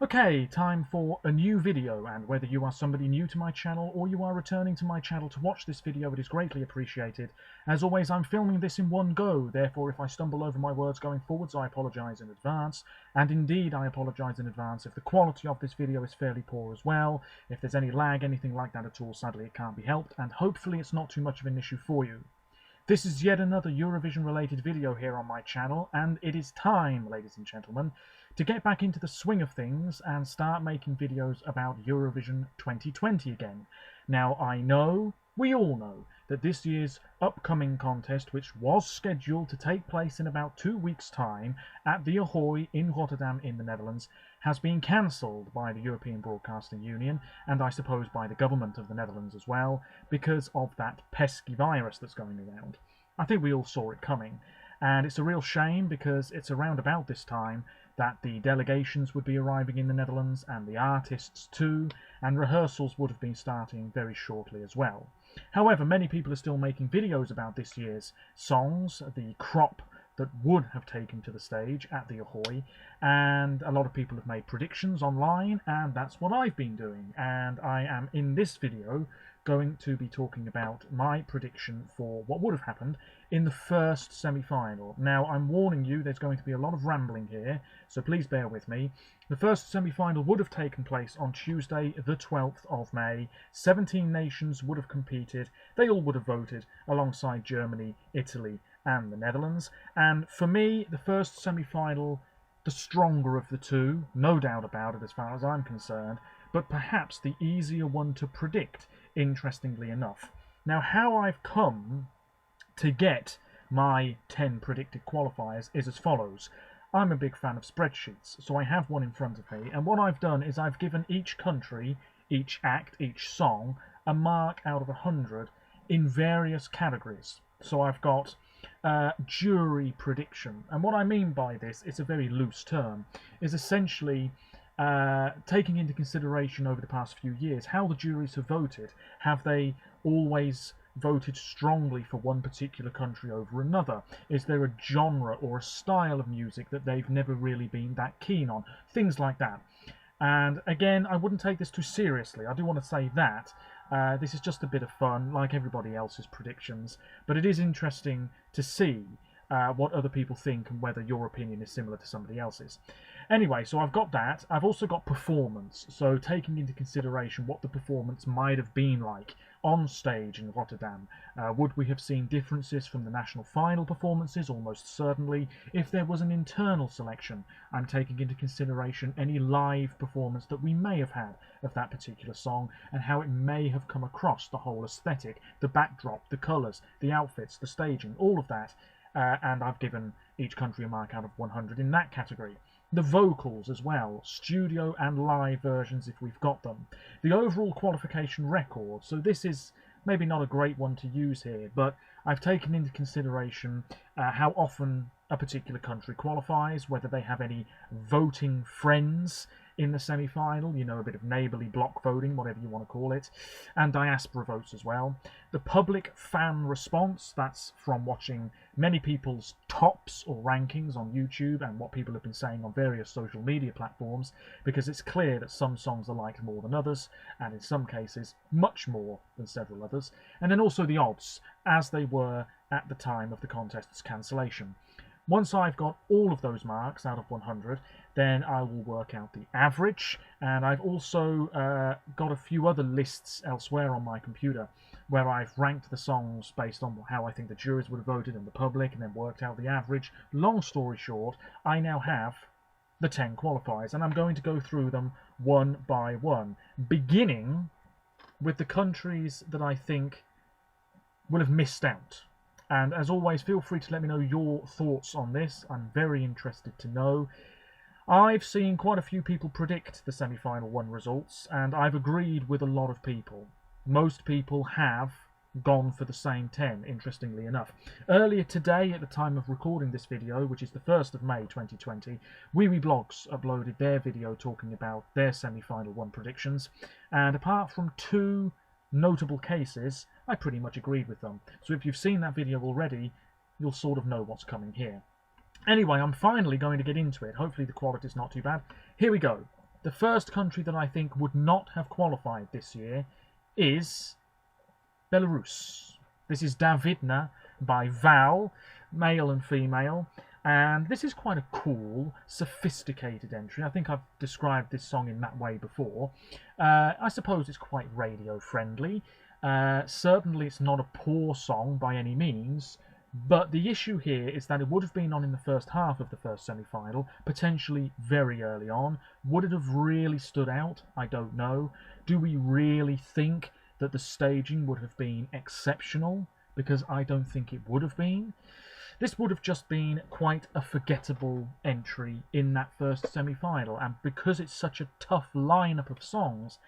Okay, time for a new video, and whether you are somebody new to my channel or you are returning to my channel to watch this video, it is greatly appreciated. As always, I'm filming this in one go, therefore if I stumble over my words going forwards, I apologise in advance, and indeed I apologise in advance if the quality of this video is fairly poor as well. If there's any lag, anything like that at all, sadly it can't be helped, and hopefully it's not too much of an issue for you. This is yet another Eurovision related video here on my channel, and it is time, ladies and gentlemen, to get back into the swing of things and start making videos about Eurovision 2020 again. Now, I know, we all know, that this year's upcoming contest, which was scheduled to take place in about 2 weeks' time at the Ahoy in Rotterdam in the Netherlands, has been cancelled by the European Broadcasting Union, and I suppose by the government of the Netherlands as well, because of that pesky virus that's going around. I think we all saw it coming, and it's a real shame because it's around about this time that the delegations would be arriving in the Netherlands, and the artists too, and rehearsals would have been starting very shortly as well. However, many people are still making videos about this year's songs, the crop that would have taken to the stage at the Ahoy, and a lot of people have made predictions online, and that's what I've been doing, and I am in this video going to be talking about my prediction for what would have happened in the first semi-final. Now, I'm warning you, there's going to be a lot of rambling here, so please bear with me. The first semi-final would have taken place on Tuesday, the 12th of May. 17 nations would have competed. They all would have voted alongside Germany, Italy, and the Netherlands. And for me, the first semi-final, the stronger of the two, no doubt about it as far as I'm concerned, but perhaps the easier one to predict, interestingly enough. Now, how I've come to get my 10 predicted qualifiers is as follows. I'm a big fan of spreadsheets, so I have one in front of me, and what I've done is I've given each country, each act, each song, a mark out of 100 in various categories. So I've got jury prediction, and what I mean by this, it's a very loose term, is essentially taking into consideration over the past few years how the juries have voted. Have they always voted strongly for one particular country over another? Is there a genre or a style of music that they've never really been that keen on? Things like that. And again, I wouldn't take this too seriously. I do want to say that. This is just a bit of fun, like everybody else's predictions, but it is interesting to see what other people think and whether your opinion is similar to somebody else's. Anyway, so I've got that. I've also got performance, so taking into consideration what the performance might have been like on stage in Rotterdam. Would we have seen differences from the national final performances? Almost certainly. If there was an internal selection, I'm taking into consideration any live performance that we may have had of that particular song and how it may have come across, the whole aesthetic, the backdrop, the colours, the outfits, the staging, all of that. And I've given each country a mark out of 100 in that category. The vocals as well, studio and live versions if we've got them. The overall qualification record, so this is maybe not a great one to use here, but I've taken into consideration how often a particular country qualifies, whether they have any voting friends in the semi-final, you know, a bit of neighbourly block voting, whatever you want to call it, and diaspora votes as well. The public fan response, that's from watching many people's tops or rankings on YouTube and what people have been saying on various social media platforms, because it's clear that some songs are liked more than others, and in some cases much more than several others. And then also the odds, as they were at the time of the contest's cancellation. Once I've got all of those marks out of 100, then I will work out the average, and I've also got a few other lists elsewhere on my computer where I've ranked the songs based on how I think the juries would have voted and the public, and then worked out the average. Long story short, I now have the 10 qualifiers, and I'm going to go through them one by one, beginning with the countries that I think will have missed out. And as always, feel free to let me know your thoughts on this. I'm very interested to know. I've seen quite a few people predict the semi-final one results, and I've agreed with a lot of people. Most people have gone for the same 10, interestingly enough. Earlier today, at the time of recording this video, which is the 1st of May 2020, WeWeBlogs uploaded their video talking about their semi-final one predictions, and apart from 2 notable cases, I pretty much agreed with them. So if you've seen that video already, you'll sort of know what's coming here. Anyway, I'm finally going to get into it. Hopefully the quality's not too bad. Here we go. The first country that I think would not have qualified this year is Belarus. This is Davidna by Val, male and female, and this is quite a cool, sophisticated entry. I think I've described this song in that way before. I suppose it's quite radio friendly. Certainly it's not a poor song by any means, but the issue here is that it would have been on in the first half of the first semi-final, potentially very early on. Would it have really stood out? I don't know. Do we really think that the staging would have been exceptional? Because I don't think it would have been. This would have just been quite a forgettable entry in that first semi-final, and because it's such a tough lineup of songs,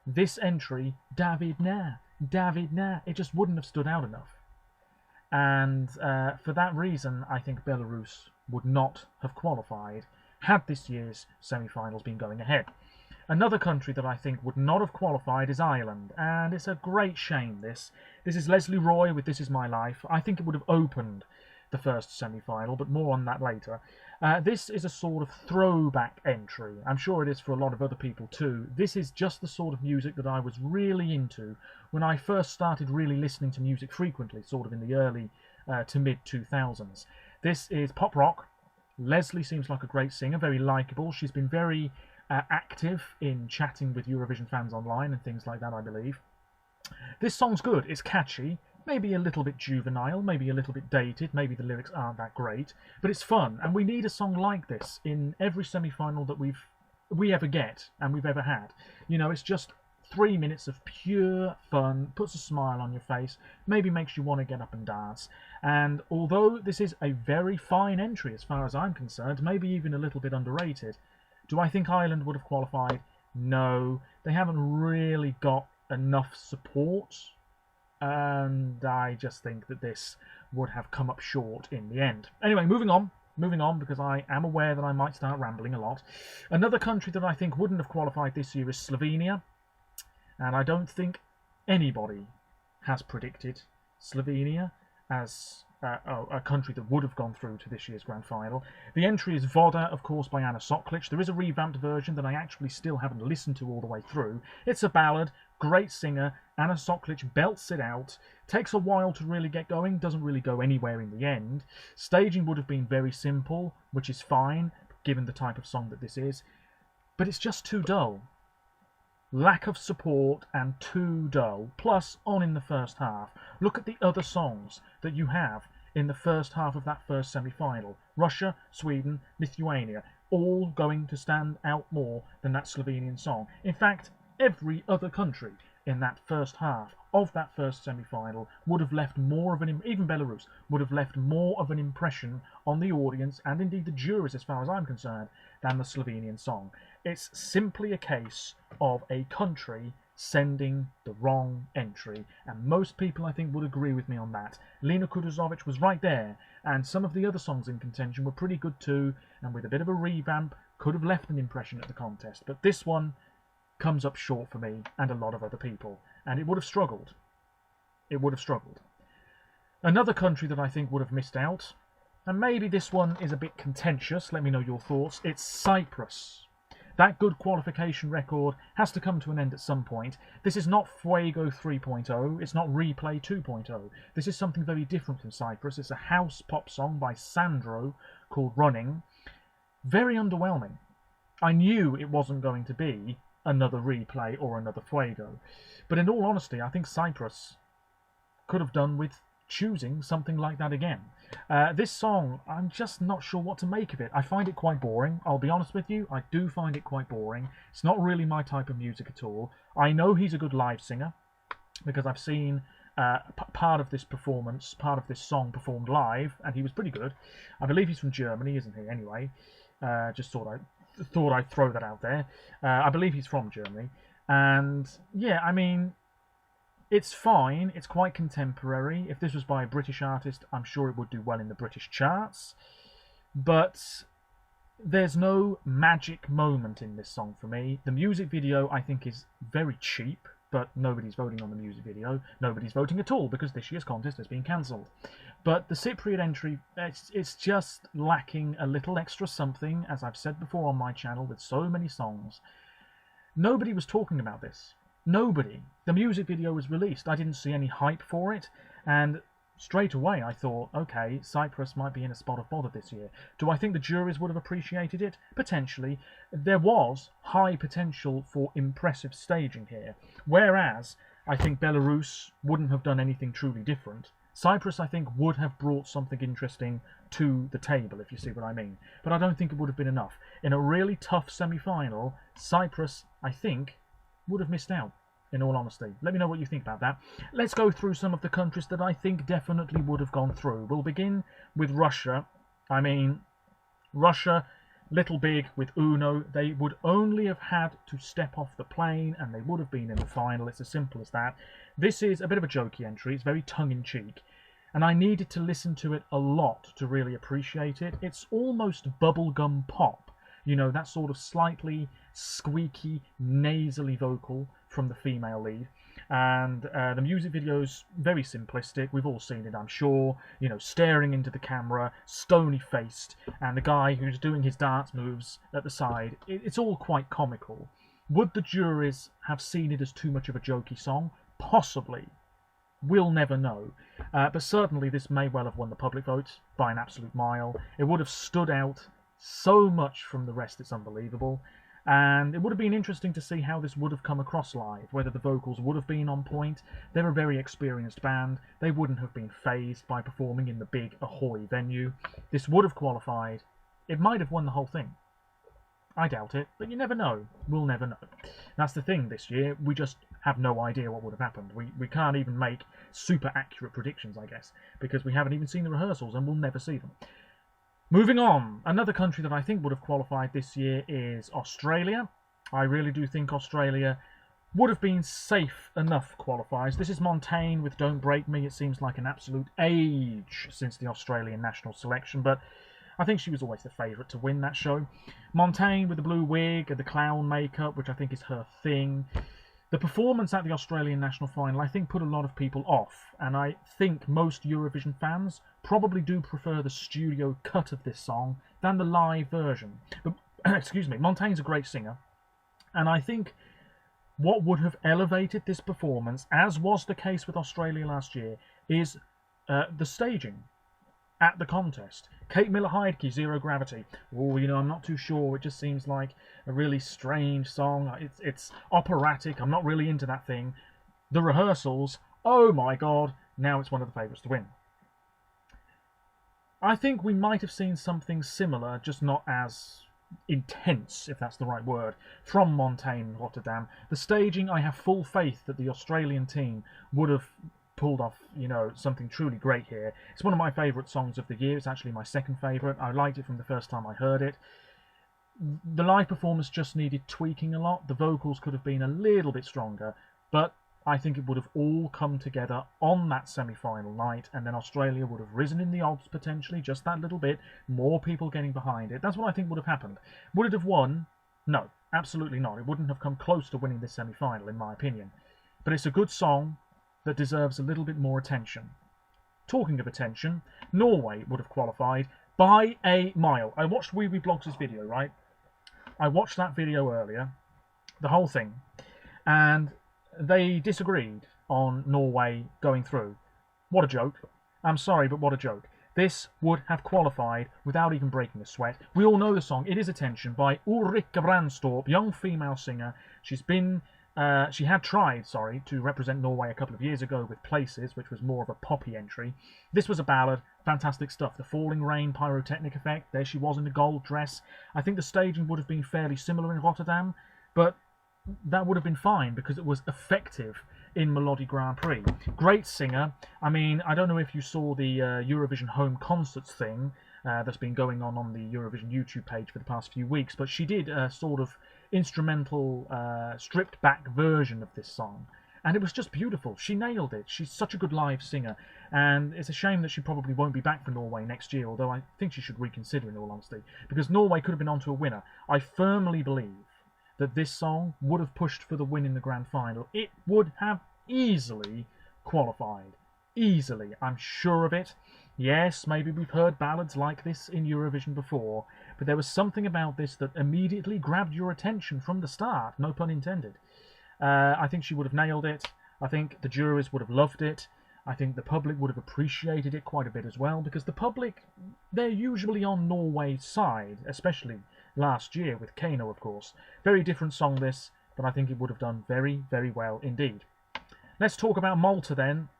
this entry, Davidna, it just wouldn't have stood out enough. And for that reason, I think Belarus would not have qualified had this year's semi-finals been going ahead. Another country that I think would not have qualified is Ireland, and it's a great shame this. This is Leslie Roy with This Is My Life. I think it would have opened the first semi-final, but more on that later. This is a sort of throwback entry. I'm sure it is for a lot of other people too. This is just the sort of music that I was really into when I first started really listening to music frequently, sort of in the early to mid-2000s. This is pop rock. Leslie seems like a great singer, very likeable. She's been very active in chatting with Eurovision fans online and things like that, I believe. This song's good. It's catchy, maybe a little bit juvenile, maybe a little bit dated, maybe the lyrics aren't that great, but it's fun, and we need a song like this in every semi-final that we ever get and we've ever had. You know, it's just 3 minutes of pure fun, puts a smile on your face, maybe makes you want to get up and dance. And although this is a very fine entry as far as I'm concerned, maybe even a little bit underrated, do I think Ireland would have qualified? No, they haven't really got enough support, and I just think that this would have come up short in the end. Anyway, moving on, because I am aware that I might start rambling a lot. Another country that I think wouldn't have qualified this year is Slovenia, and I don't think anybody has predicted Slovenia as a country that would have gone through to this year's grand final. The entry is Voda, of course, by Anna Soklic. There is a revamped version that I actually still haven't listened to all the way through. It's a ballad, great singer, Anna Soklic belts it out, takes a while to really get going, doesn't really go anywhere in the end. Staging would have been very simple, which is fine, given the type of song that this is, but it's just too dull. Lack of support and too dull, plus on in the first half. Look at the other songs that you have in the first half of that first semi-final. Russia, Sweden, Lithuania, all going to stand out more than that Slovenian song. In fact, every other country in that first half of that first semi-final would have left more of an, even Belarus, would have left more of an impression on the audience and indeed the juries, as far as I'm concerned, than the Slovenian song. It's simply a case of a country sending the wrong entry, and most people I think would agree with me on that. Lena Kuduzovic was right there, and some of the other songs in contention were pretty good too, and with a bit of a revamp could have left an impression at the contest, but this one comes up short for me and a lot of other people, and it would have struggled. It would have struggled. Another country that I think would have missed out, and maybe this one is a bit contentious, let me know your thoughts, it's Cyprus. That good qualification record has to come to an end at some point. This is not Fuego 3.0, it's not Replay 2.0. This is something very different from Cyprus. It's a house pop song by Sandro called Running. Very underwhelming. I knew it wasn't going to be another Replay or another Fuego. But in all honesty, I think Cyprus could have done with choosing something like that again. This song, I'm just not sure what to make of it. I find it quite boring. I'll be honest with you, I do find it quite boring. It's not really my type of music at all. I know he's a good live singer because I've seen part of this performance, part of this song performed live, and he was pretty good. I believe he's from Germany, isn't he? Anyway, just thought I'd throw that out there. I believe he's from Germany, and yeah, I mean, it's fine, it's quite contemporary. If this was by a British artist, I'm sure it would do well in the British charts. But there's no magic moment in this song for me. The music video, I think, is very cheap, but nobody's voting on the music video. Nobody's voting at all because this year's contest has been cancelled. But the Cypriot entry, it's just lacking a little extra something, as I've said before on my channel with so many songs. Nobody was talking about this. Nobody. The music video was released. I didn't see any hype for it, and straight away I thought, okay, Cyprus might be in a spot of bother this year. Do I think the juries would have appreciated it? Potentially. There was high potential for impressive staging here, whereas I think Belarus wouldn't have done anything truly different. Cyprus, I think, would have brought something interesting to the table, if you see what I mean. But I don't think it would have been enough. In a really tough semi-final, Cyprus, I think, would have missed out, in all honesty. Let me know what you think about that. Let's go through some of the countries that I think definitely would have gone through. We'll begin with Russia. I mean, Russia, little big with Uno. They would only have had to step off the plane and they would have been in the final. It's as simple as that. This is a bit of a jokey entry. It's very tongue-in-cheek. And I needed to listen to it a lot to really appreciate it. It's almost bubblegum pop. You know, that sort of slightly squeaky, nasally vocal from the female lead. And the music video's very simplistic. We've all seen it, I'm sure. You know, staring into the camera, stony-faced, and the guy who's doing his dance moves at the side. It's all quite comical. Would the juries have seen it as too much of a jokey song? Possibly. We'll never know. But certainly this may well have won the public vote by an absolute mile. It would have stood out so much from the rest, it's unbelievable. And it would have been interesting to see how this would have come across live, whether the vocals would have been on point. They're a very experienced band. They wouldn't have been fazed by performing in the big Ahoy venue. This would have qualified. It might have won the whole thing. I doubt it, but you never know. We'll never know. That's the thing this year. We just have no idea what would have happened. We can't even make super accurate predictions, I guess, because we haven't even seen the rehearsals and we'll never see them. Moving on, another country that I think would have qualified this year is Australia. I really do think Australia would have been safe enough qualifiers. This is Montaigne with Don't Break Me. It seems like an absolute age since the Australian national selection, but I think she was always the favourite to win that show. Montaigne with the blue wig and the clown makeup, which I think is her thing. The performance at the Australian national final, I think, put a lot of people off, and I think most Eurovision fans probably do prefer the studio cut of this song than the live version. But, excuse me, Montaigne's a great singer, and I think what would have elevated this performance, as was the case with Australia last year, is the staging at the contest. Kate Miller-Heidke, Zero Gravity. Oh, you know, I'm not too sure. It just seems like a really strange song. It's operatic. I'm not really into that thing. The rehearsals, oh my god, now it's one of the favourites to win. I think we might have seen something similar, just not as intense, if that's the right word, from Montaigne and Rotterdam. The staging, I have full faith that the Australian team would have pulled off, you know, something truly great here. It's one of my favourite songs of the year. It's actually my second favourite. I liked it from the first time I heard it. The live performance just needed tweaking a lot. The vocals could have been a little bit stronger, but I think it would have all come together on that semi-final night, and then Australia would have risen in the odds potentially, just that little bit, more people getting behind it. That's what I think would have happened. Would it have won? No, absolutely not. It wouldn't have come close to winning this semi-final, in my opinion. But it's a good song that deserves a little bit more attention. Talking of attention, Norway would have qualified by a mile. I watched Wee Wee Blogs' video, right? I watched that video earlier, the whole thing, and they disagreed on Norway going through. What a joke. I'm sorry, but what a joke. This would have qualified without even breaking a sweat. We all know the song. It is Attention by Ulrika Brandstorp, young female singer. She had tried, to represent Norway a couple of years ago with Places, which was more of a poppy entry. This was a ballad, fantastic stuff. The falling rain pyrotechnic effect, there she was in the gold dress. I think the staging would have been fairly similar in Rotterdam, but that would have been fine because it was effective in Melodi Grand Prix. Great singer. I mean, I don't know if you saw the Eurovision home concerts thing that's been going on the Eurovision YouTube page for the past few weeks, but she did a sort of instrumental stripped back version of this song, and it was just beautiful. She nailed it. She's such a good live singer, and it's a shame that she probably won't be back for Norway next year, although I think she should reconsider, in all honesty, because Norway could have been onto a winner. I firmly believe that this song would have pushed for the win in the grand final. It would have easily qualified. Easily, I'm sure of it. Yes, maybe we've heard ballads like this in Eurovision before, but there was something about this that immediately grabbed your attention from the start, no pun intended. I think she would have nailed it. I think the juries would have loved it. I think the public would have appreciated it quite a bit as well, because the public, they're usually on Norway's side, especially last year with Kano, of course. Very different song this, but I think it would have done very, very well indeed. Let's talk about Malta then.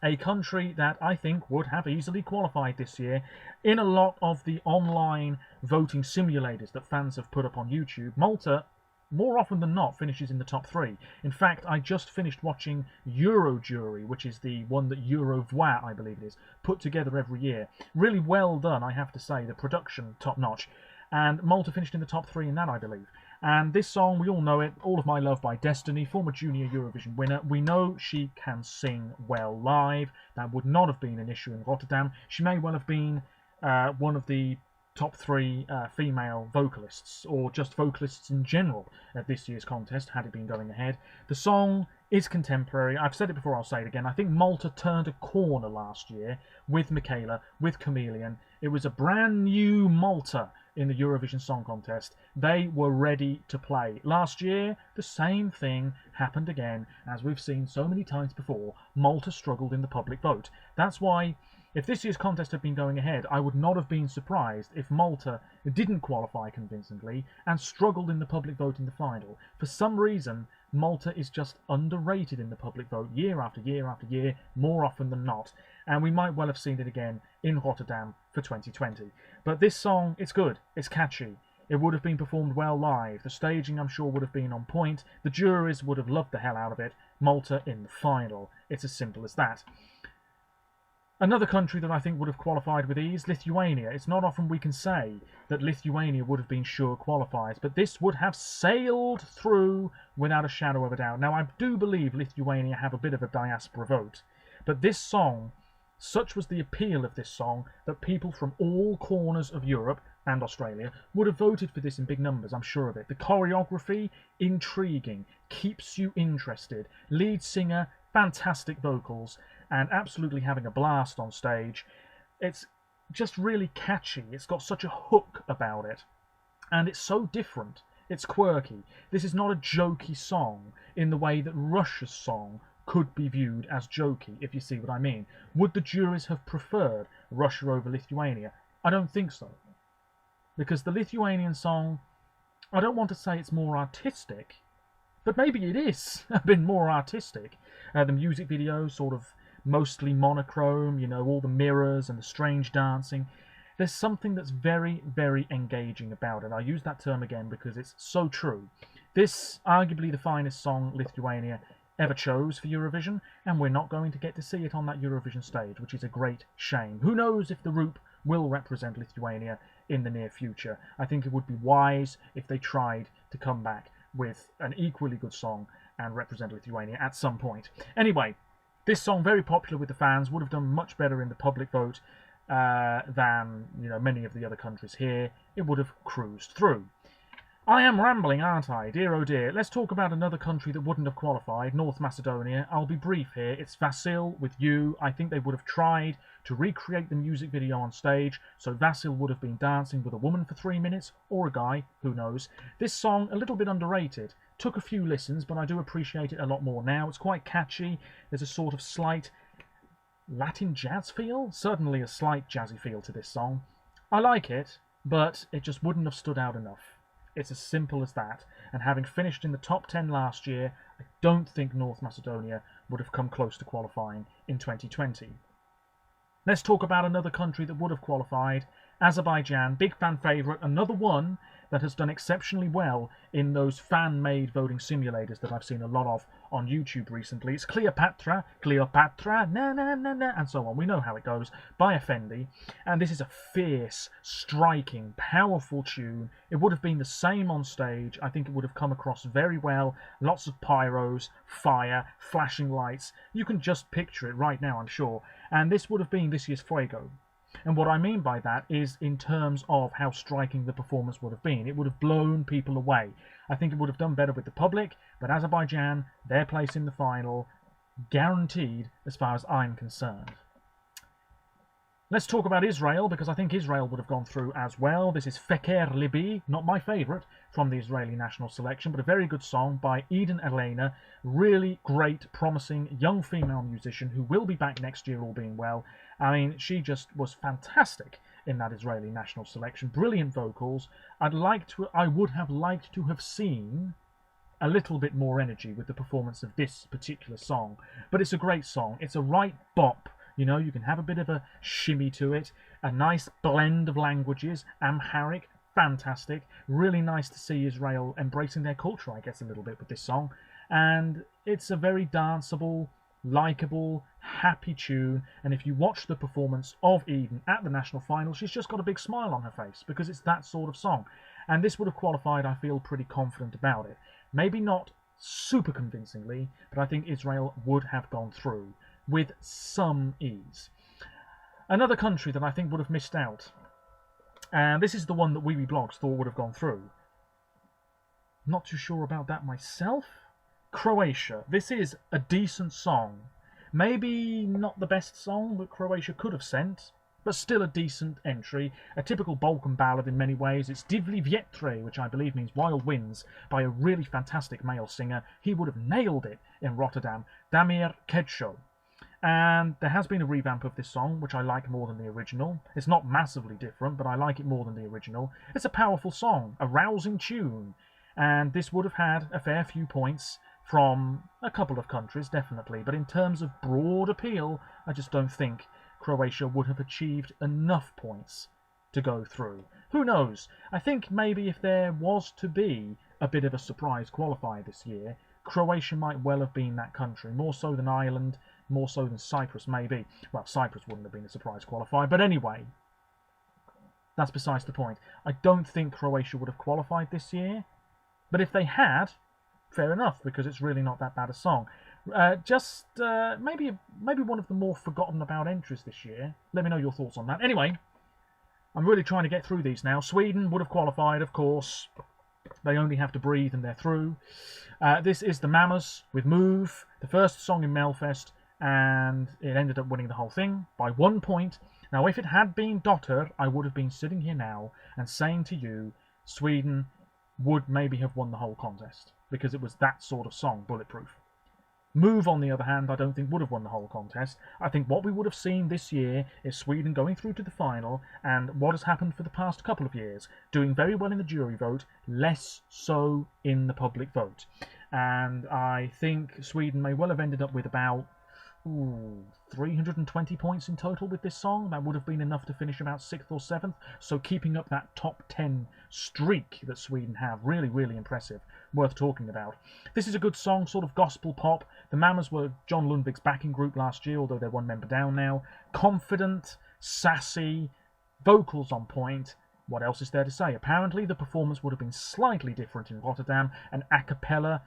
A country that I think would have easily qualified this year. In a lot of the online voting simulators that fans have put up on YouTube, Malta, more often than not, finishes in the top 3. In fact, I just finished watching Eurojury, which is the one that Eurovoix, I believe it is, put together every year. Really well done, I have to say. The production, top-notch. And Malta finished in the top 3 in that, I believe. And this song, we all know it, All of My Love by Destiny, former junior Eurovision winner. We know she can sing well live. That would not have been an issue in Rotterdam. She may well have been one of the top 3 female vocalists, or just vocalists in general at this year's contest, had it been going ahead. The song is contemporary. I've said it before, I'll say it again. I think Malta turned a corner last year with Michaela, with Chameleon. It was a brand new Malta in the Eurovision Song Contest. They were ready to play. Last year, the same thing happened again, as we've seen so many times before. Malta struggled in the public vote. That's why, if this year's contest had been going ahead, I would not have been surprised if Malta didn't qualify convincingly and struggled in the public vote in the final. For some reason, Malta is just underrated in the public vote year after year after year, more often than not. And we might well have seen it again in Rotterdam for 2020. But this song, it's good, it's catchy. It would have been performed well live. The staging, I'm sure, would have been on point. The juries would have loved the hell out of it. Malta in the final. It's as simple as that. Another country that I think would have qualified with ease, Lithuania. It's not often we can say that Lithuania would have been sure qualifiers, but this would have sailed through without a shadow of a doubt. Now, I do believe Lithuania have a bit of a diaspora vote, but this song, such was the appeal of this song, that people from all corners of Europe and Australia would have voted for this in big numbers, I'm sure of it. The choreography, intriguing, keeps you interested. Lead singer, fantastic vocals, and absolutely having a blast on stage. It's just really catchy. It's got such a hook about it, and it's so different. It's quirky. This is not a jokey song in the way that Russia's song could be viewed as jokey, if you see what I mean. Would the juries have preferred Russia over Lithuania? I don't think so. Because the Lithuanian song, I don't want to say it's more artistic, but maybe it is a bit more artistic. The music video, sort of mostly monochrome, you know, all the mirrors and the strange dancing. There's something that's very, very engaging about it. I use that term again because it's so true. This, arguably the finest song Lithuania ever chose for Eurovision, and we're not going to get to see it on that Eurovision stage, which is a great shame. Who knows if the Roop will represent Lithuania in the near future. I think it would be wise if they tried to come back with an equally good song and represent Lithuania at some point. Anyway, this song, very popular with the fans, would have done much better in the public vote than, you know, many of the other countries here. It would have cruised through. I am rambling, aren't I? Dear oh dear. Let's talk about another country that wouldn't have qualified, North Macedonia. I'll be brief here. It's Vasil with You. I think they would have tried to recreate the music video on stage, so Vasil would have been dancing with a woman for 3 minutes, or a guy, who knows. This song, a little bit underrated. Took a few listens, but I do appreciate it a lot more now. It's quite catchy. There's a sort of slight Latin jazz feel. Certainly a slight jazzy feel to this song. I like it, but it just wouldn't have stood out enough. It's as simple as that, and having finished in the top 10 last year, I don't think North Macedonia would have come close to qualifying in 2020. Let's talk about another country that would have qualified, Azerbaijan, big fan favourite, another one that has done exceptionally well in those fan-made voting simulators that I've seen a lot of on YouTube recently. It's Cleopatra, na na na na, and so on. We know how it goes, by Effendi. And this is a fierce, striking, powerful tune. It would have been the same on stage. I think it would have come across very well. Lots of pyros, fire, flashing lights. You can just picture it right now, I'm sure. And this would have been this year's Fuego. And what I mean by that is in terms of how striking the performance would have been. It would have blown people away. I think it would have done better with the public, but Azerbaijan, their place in the final, guaranteed as far as I'm concerned. Let's talk about Israel, because I think Israel would have gone through as well. This is Feker Libi, not my favourite from the Israeli national selection, but a very good song by Eden Elena. Really great, promising young female musician who will be back next year, all being well. I mean, she just was fantastic in that Israeli national selection. Brilliant vocals. I would have liked to have seen a little bit more energy with the performance of this particular song, but it's a great song. It's a right bop. You know, you can have a bit of a shimmy to it, a nice blend of languages, Amharic, fantastic. Really nice to see Israel embracing their culture, I guess, a little bit with this song. And it's a very danceable, likeable, happy tune. And if you watch the performance of Eden at the national final, she's just got a big smile on her face because it's that sort of song. And this would have qualified, I feel pretty confident about it. Maybe not super convincingly, but I think Israel would have gone through with some ease. Another country that I think would have missed out, and this is the one that Weeby Blogs thought would have gone through. Not too sure about that myself. Croatia. This is a decent song. Maybe not the best song that Croatia could have sent, but still a decent entry. A typical Balkan ballad in many ways. It's Divli Vjetre, which I believe means wild winds, by a really fantastic male singer. He would have nailed it in Rotterdam. Damir Kedsho. And there has been a revamp of this song, which I like more than the original. It's not massively different, but I like it more than the original. It's a powerful song, a rousing tune, and this would have had a fair few points from a couple of countries, definitely. But in terms of broad appeal, I just don't think Croatia would have achieved enough points to go through. Who knows? I think maybe if there was to be a bit of a surprise qualifier this year, Croatia might well have been that country, more so than Ireland, more so than Cyprus, maybe. Well, Cyprus wouldn't have been a surprise qualifier, but anyway, that's besides the point. I don't think Croatia would have qualified this year, but if they had, fair enough, because it's really not that bad a song. Maybe one of the more forgotten about entries this year. Let me know your thoughts on that. Anyway, I'm really trying to get through these now. Sweden would have qualified, of course. They only have to breathe and they're through. This is the Mamas with Move, the first song in Melfest, and it ended up winning the whole thing by 1 point. Now, if it had been Dotter, I would have been sitting here now and saying to you, Sweden would maybe have won the whole contest, because it was that sort of song, Bulletproof. Move, on the other hand, I don't think would have won the whole contest. I think what we would have seen this year is Sweden going through to the final, and what has happened for the past couple of years, doing very well in the jury vote, less so in the public vote. And I think Sweden may well have ended up with about 320 points in total with this song. That would have been enough to finish about 6th or 7th, so keeping up that top 10 streak that Sweden have, really, really impressive, worth talking about. This is a good song, sort of gospel pop. The Mamas were John Lundvik's backing group last year, although they're one member down now. Confident, sassy, vocals on point. What else is there to say? Apparently the performance would have been slightly different in Rotterdam, an a cappella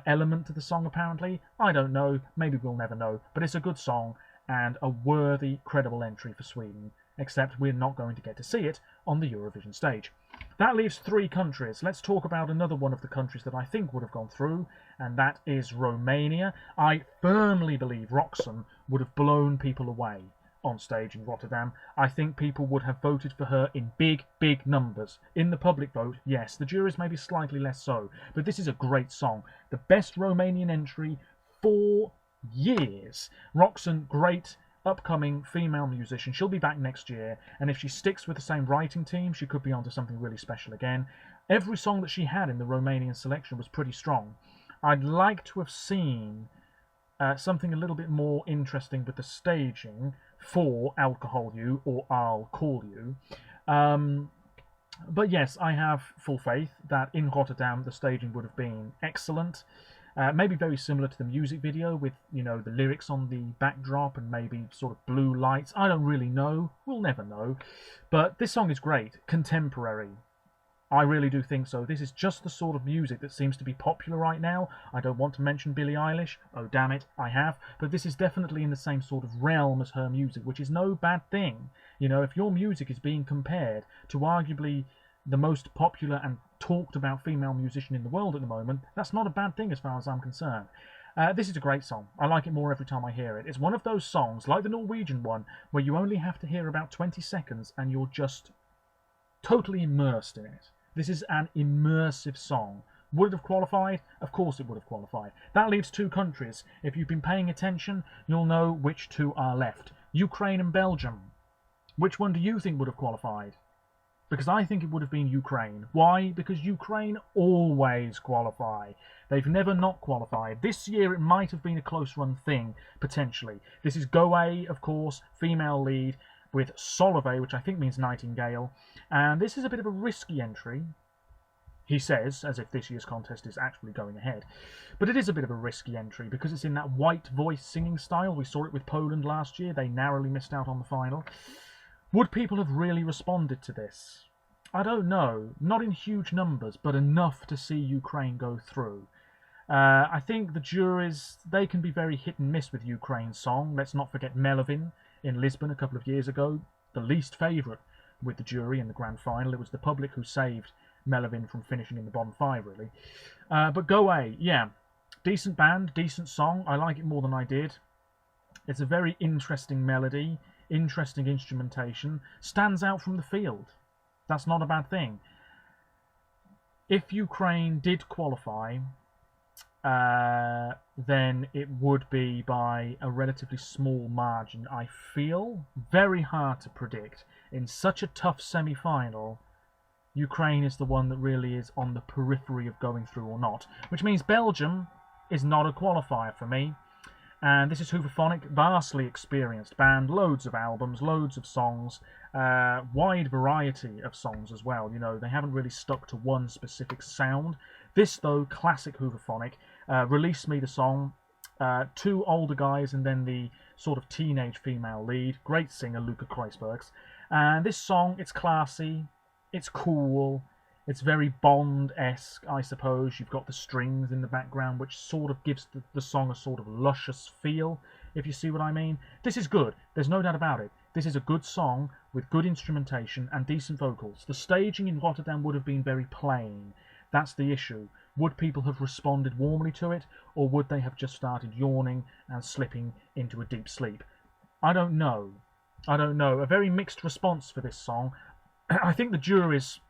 element to the song apparently. I don't know, maybe we'll never know, but it's a good song and a worthy, credible entry for Sweden, except we're not going to get to see it on the Eurovision stage. That leaves 3 countries. Let's talk about another one of the countries that I think would have gone through, and that is Romania. I firmly believe Roxanne would have blown people away on stage in Rotterdam. I think people would have voted for her in big, big numbers. In the public vote, yes. The juries may be slightly less so, but this is a great song. The best Romanian entry for years. Roxanne, great upcoming female musician. She'll be back next year, and if she sticks with the same writing team, she could be onto something really special again. Every song that she had in the Romanian selection was pretty strong. I'd like to have seen something a little bit more interesting with the staging for Alcohol You, or I'll Call You. But yes, I have full faith that in Rotterdam the staging would have been excellent. Maybe very similar to the music video with, you know, the lyrics on the backdrop and maybe sort of blue lights. I don't really know. We'll never know. But this song is great. Contemporary. I really do think so. This is just the sort of music that seems to be popular right now. I don't want to mention Billie Eilish. Oh, damn it, I have. But this is definitely in the same sort of realm as her music, which is no bad thing. You know, if your music is being compared to arguably the most popular and talked about female musician in the world at the moment, that's not a bad thing as far as I'm concerned. This is a great song. I like it more every time I hear it. It's one of those songs, like the Norwegian one, where you only have to hear about 20 seconds and you're just totally immersed in it. This is an immersive song. Would it have qualified? Of course it would have qualified. That leaves two countries. If you've been paying attention, you'll know which two are left. Ukraine and Belgium. Which one do you think would have qualified? Because I think it would have been Ukraine. Why? Because Ukraine always qualify. They've never not qualified. This year it might have been a close-run thing, potentially. This is Goe, of course, female lead, with Solove, which I think means nightingale. And this is a bit of a risky entry, he says, as if this year's contest is actually going ahead. But it is a bit of a risky entry because it's in that white voice singing style. We saw it with Poland last year. They narrowly missed out on the final. Would people have really responded to this? I don't know. Not in huge numbers, but enough to see Ukraine go through. I think the juries, they can be very hit and miss with Ukraine's song. Let's not forget Melvin in Lisbon a couple of years ago, the least favourite with the jury in the grand final. It was the public who saved Melvin from finishing in the bottom five, really. But Goe, yeah, decent band, decent song. I like it more than I did. It's a very interesting melody, interesting instrumentation, stands out from the field. That's not a bad thing. If Ukraine did qualify, then it would be by a relatively small margin, I feel. Very hard to predict. In such a tough semi-final, Ukraine is the one that really is on the periphery of going through or not, which means Belgium is not a qualifier for me. And this is Hooverphonic, vastly experienced band, loads of albums, loads of songs, wide variety of songs as well. You know, they haven't really stuck to one specific sound. This, though, classic Hooverphonic, Release Me the song, two older guys and then the sort of teenage female lead, great singer Luca Kreisbergs. And this song, it's classy, it's cool, it's very Bond-esque, I suppose. You've got the strings in the background, which sort of gives the song a sort of luscious feel, if you see what I mean. This is good, there's no doubt about it. This is a good song with good instrumentation and decent vocals. The staging in Rotterdam would have been very plain. That's the issue. Would people have responded warmly to it, or would they have just started yawning and slipping into a deep sleep? I don't know. I don't know. A very mixed response for this song. I think the juries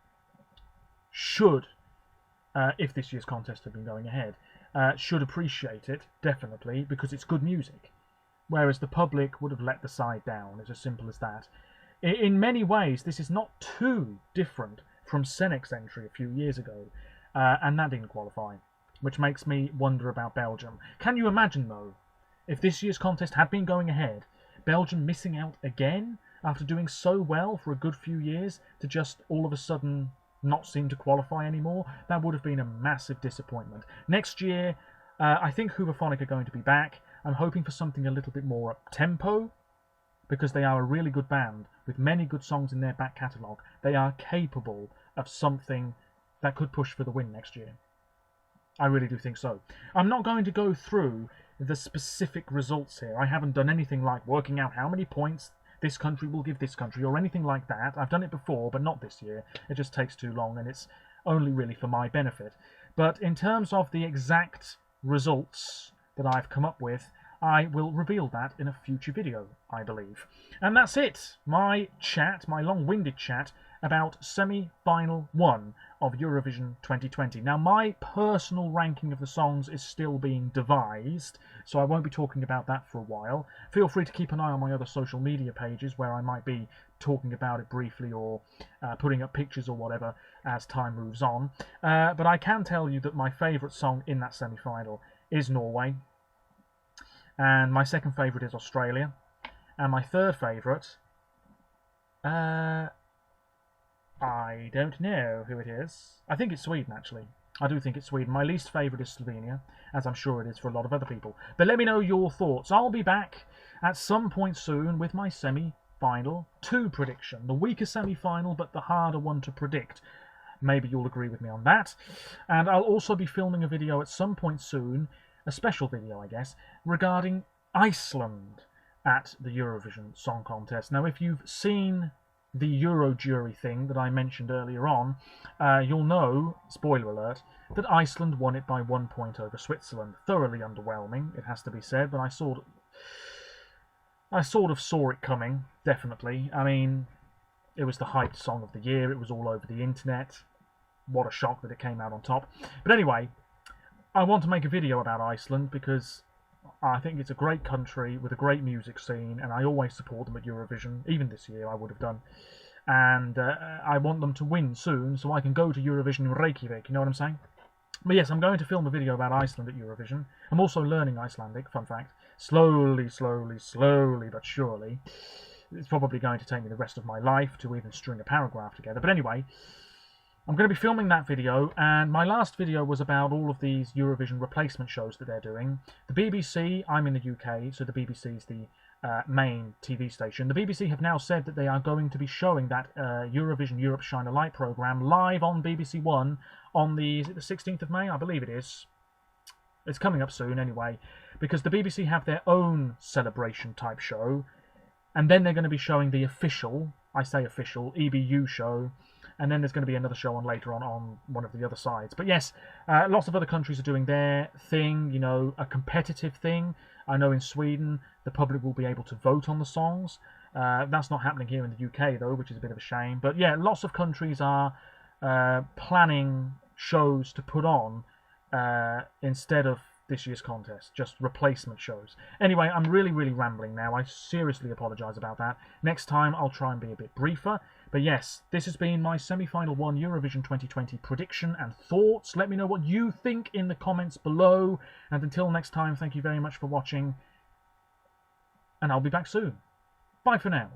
should, if this year's contest had been going ahead, should appreciate it, definitely, because it's good music. Whereas the public would have let the side down. It's as simple as that. In many ways, this is not too different from Senek's entry a few years ago, and that didn't qualify, which makes me wonder about Belgium. Can you imagine, though, if this year's contest had been going ahead, Belgium missing out again after doing so well for a good few years to just all of a sudden not seem to qualify anymore? That would have been a massive disappointment. Next year, I think Hooverphonic are going to be back. I'm hoping for something a little bit more up-tempo, because they are a really good band with many good songs in their back catalogue. They are capable of something that could push for the win next year. I really do think so. I'm not going to go through the specific results here. I haven't done anything like working out how many points this country will give this country or anything like that. I've done it before, but not this year. It just takes too long, and it's only really for my benefit. But in terms of the exact results that I've come up with, I will reveal that in a future video, I believe. And that's it. My chat, my long-winded chat about semi-final 1 of Eurovision 2020. Now, my personal ranking of the songs is still being devised, so I won't be talking about that for a while. Feel free to keep an eye on my other social media pages where I might be talking about it briefly or putting up pictures or whatever as time moves on. But I can tell you that my favourite song in that semi-final is Norway. And my second favourite is Australia. And my third favourite, I don't know who it is. I think it's Sweden, actually. I do think it's Sweden. My least favourite is Slovenia, as I'm sure it is for a lot of other people. But let me know your thoughts. I'll be back at some point soon with my semi-final 2 prediction. The weaker semi-final, but the harder one to predict. Maybe you'll agree with me on that. And I'll also be filming a video at some point soon, a special video, I guess, regarding Iceland at the Eurovision Song Contest. Now, if you've seen the Euro jury thing that I mentioned earlier on, you'll know, spoiler alert, that Iceland won it by 1 point over Switzerland. Thoroughly underwhelming, it has to be said, but I sort of saw it coming, definitely. I mean, it was the hyped song of the year, it was all over the internet. What a shock that it came out on top. But anyway, I want to make a video about Iceland because I think it's a great country with a great music scene, and I always support them at Eurovision. Even this year I would have done. And I want them to win soon so I can go to Eurovision in Reykjavik, you know what I'm saying? But yes, I'm going to film a video about Iceland at Eurovision. I'm also learning Icelandic, fun fact. Slowly, but surely. It's probably going to take me the rest of my life to even string a paragraph together. But anyway, I'm going to be filming that video, and my last video was about all of these Eurovision replacement shows that they're doing. The BBC, I'm in the UK, so the BBC is the main TV station. The BBC have now said that they are going to be showing that Eurovision Europe Shine a Light programme live on BBC One on the 16th of May? I believe it is. It's coming up soon anyway, because the BBC have their own celebration type show, and then they're going to be showing the official, I say official, EBU show, and then there's going to be another show on later on one of the other sides. But yes, lots of other countries are doing their thing, you know, a competitive thing. I know in Sweden the public will be able to vote on the songs. That's not happening here in the UK though, which is a bit of a shame. But yeah, lots of countries are planning shows to put on instead of this year's contest, just replacement shows. Anyway, I'm really rambling now. I seriously apologise about that. Next time I'll try and be a bit briefer. But yes, this has been my semi-final one Eurovision 2020 prediction and thoughts. Let me know what you think in the comments below. And until next time, thank you very much for watching. And I'll be back soon. Bye for now.